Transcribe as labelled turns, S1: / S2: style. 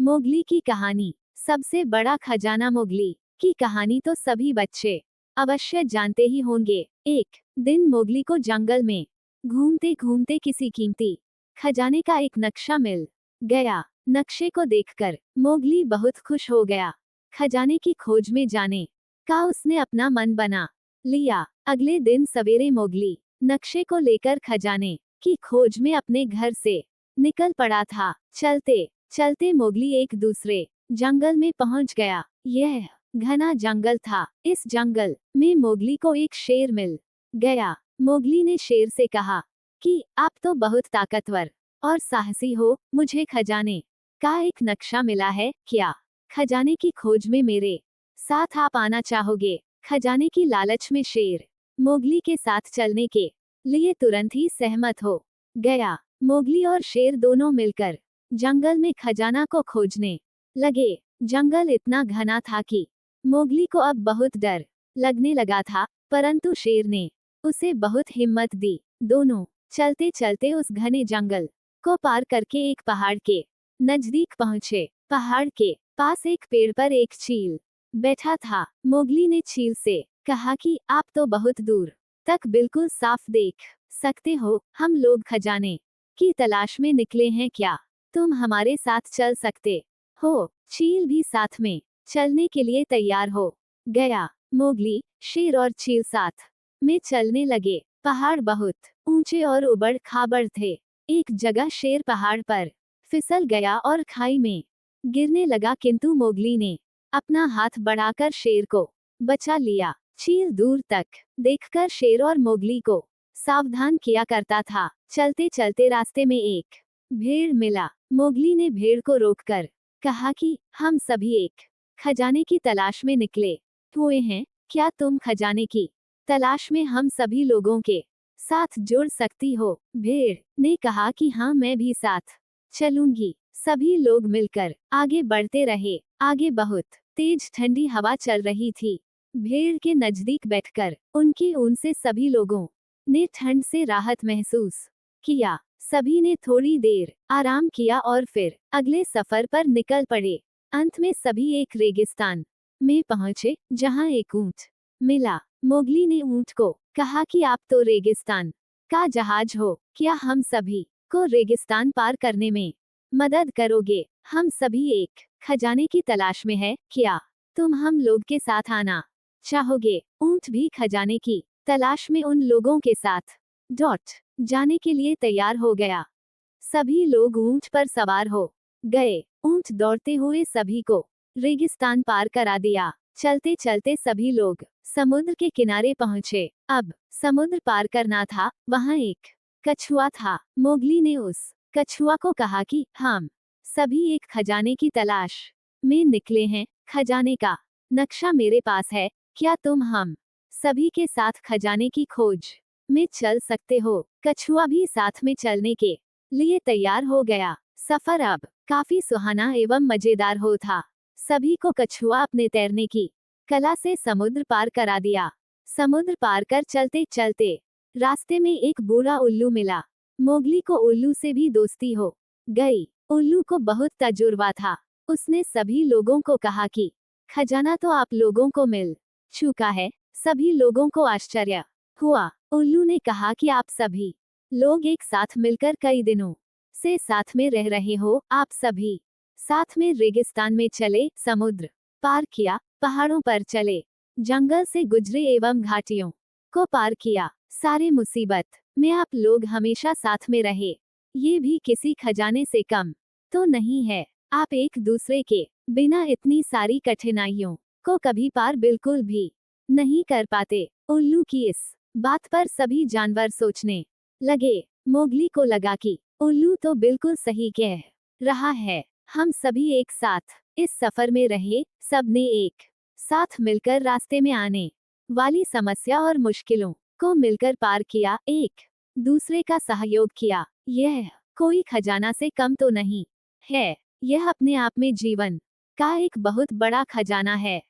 S1: Mowgli की कहानी। सबसे बड़ा खजाना। मोगली की कहानी तो सभी बच्चे अवश्य जानते ही होंगे। एक दिन मोगली को जंगल में घूमते घूमते किसी कीमती खजाने का एक नक्शा मिल गया। नक्शे को देखकर मोगली बहुत खुश हो गया। खजाने की खोज में जाने का उसने अपना मन बना लिया। अगले दिन सवेरे मोगली नक्शे को लेकर खजाने की खोज में अपने घर से निकल पड़ा था। चलते चलते मोगली एक दूसरे जंगल में पहुंच गया। यह घना जंगल था। इस जंगल में मोगली को एक शेर मिल गया। मोगली ने शेर से कहा कि आप तो बहुत ताकतवर और साहसी हो, मुझे खजाने का एक नक्शा मिला है, क्या खजाने की खोज में मेरे साथ आप आना चाहोगे? खजाने की लालच में शेर मोगली के साथ चलने के लिए तुरंत ही सहमत हो गया। मोगली और शेर दोनों मिलकर जंगल में खजाना को खोजने लगे। जंगल इतना घना था कि मोगली को अब बहुत डर लगने लगा था, परंतु शेर ने उसे बहुत हिम्मत दी। दोनों चलते चलते उस घने जंगल को पार करके एक पहाड़ के नजदीक पहुंचे। पहाड़ के पास एक पेड़ पर एक चील बैठा था। मोगली ने चील से कहा कि आप तो बहुत दूर तक बिल्कुल साफ देख सकते हो, हम लोग खजाने की तलाश में निकले हैं, क्या तुम हमारे साथ चल सकते हो? चील भी साथ में चलने के लिए तैयार हो गया। मोगली, शेर और चील साथ में चलने लगे। पहाड़ बहुत ऊंचे और उबड़ खाबड़ थे। एक जगह शेर पहाड़ पर फिसल गया और खाई में गिरने लगा, किंतु मोगली ने अपना हाथ बढ़ाकर शेर को बचा लिया। चील दूर तक देखकर शेर और मोगली को सावधान किया करता था। चलते चलते रास्ते में एक भेड़ मिला। मोगली ने भेड़ को रोककर कहा कि हम सभी एक खजाने की तलाश में निकले हुए हैं, क्या तुम खजाने की तलाश में हम सभी लोगों के साथ जुड़ सकती हो? भेड़ ने कहा कि हाँ, मैं भी साथ चलूंगी। सभी लोग मिलकर आगे बढ़ते रहे। आगे बहुत तेज ठंडी हवा चल रही थी। भेड़ के नजदीक बैठकर उनकी ऊन से सभी लोगों ने ठंड से राहत महसूस किया। सभी ने थोड़ी देर आराम किया और फिर अगले सफर पर निकल पड़े। अंत में सभी एक रेगिस्तान में पहुंचे, जहां एक ऊंट मिला। मोगली ने ऊंट को कहा कि आप तो रेगिस्तान का जहाज हो, क्या हम सभी को रेगिस्तान पार करने में मदद करोगे? हम सभी एक खजाने की तलाश में है, क्या तुम हम लोग के साथ आना चाहोगे? ऊंट भी खजाने की तलाश में उन लोगों के साथ जाने के लिए तैयार हो गया। सभी लोग ऊंट पर सवार हो गए। ऊंट दौड़ते हुए सभी को रेगिस्तान पार करा दिया। चलते चलते सभी लोग समुद्र के किनारे पहुंचे। अब समुद्र पार करना था। वहां एक कछुआ था। मोगली ने उस कछुआ को कहा कि हम सभी एक खजाने की तलाश में निकले हैं, खजाने का नक्शा मेरे पास है, क्या तुम हम सभी के साथ खजाने की खोज में चल सकते हो? कछुआ भी साथ में चलने के लिए तैयार हो गया। सफर अब काफी सुहाना एवं मजेदार हो था। सभी को कछुआ अपने तैरने की कला से समुद्र पार करा दिया। समुद्र पार कर चलते चलते रास्ते में एक बूढ़ा उल्लू मिला। मोगली को उल्लू से भी दोस्ती हो गई। उल्लू को बहुत तजुर्बा था। उसने सभी लोगों को कहा कि खजाना तो आप लोगों को मिल चुका है। सभी लोगों को आश्चर्य हुआ। उल्लू ने कहा कि आप सभी लोग एक साथ मिलकर कई दिनों से साथ में रह रहे हो, आप सभी साथ में रेगिस्तान में चले, समुद्र पार किया, पहाड़ों पर चले, जंगल से गुजरे एवं घाटियों को पार किया। सारे मुसीबत में आप लोग हमेशा साथ में रहे। ये भी किसी खजाने से कम तो नहीं है। आप एक दूसरे के बिना इतनी सारी कठिनाइयों को कभी पार बिल्कुल भी नहीं कर पाते। उल्लू की इस बात पर सभी जानवर सोचने लगे। मोगली को लगा कि उल्लू तो बिल्कुल सही कह रहा है। हम सभी एक साथ इस सफर में रहे, सबने एक साथ मिलकर रास्ते में आने वाली समस्या और मुश्किलों को मिलकर पार किया, एक दूसरे का सहयोग किया। यह कोई खजाना से कम तो नहीं है। यह अपने आप में जीवन का एक बहुत बड़ा खजाना है।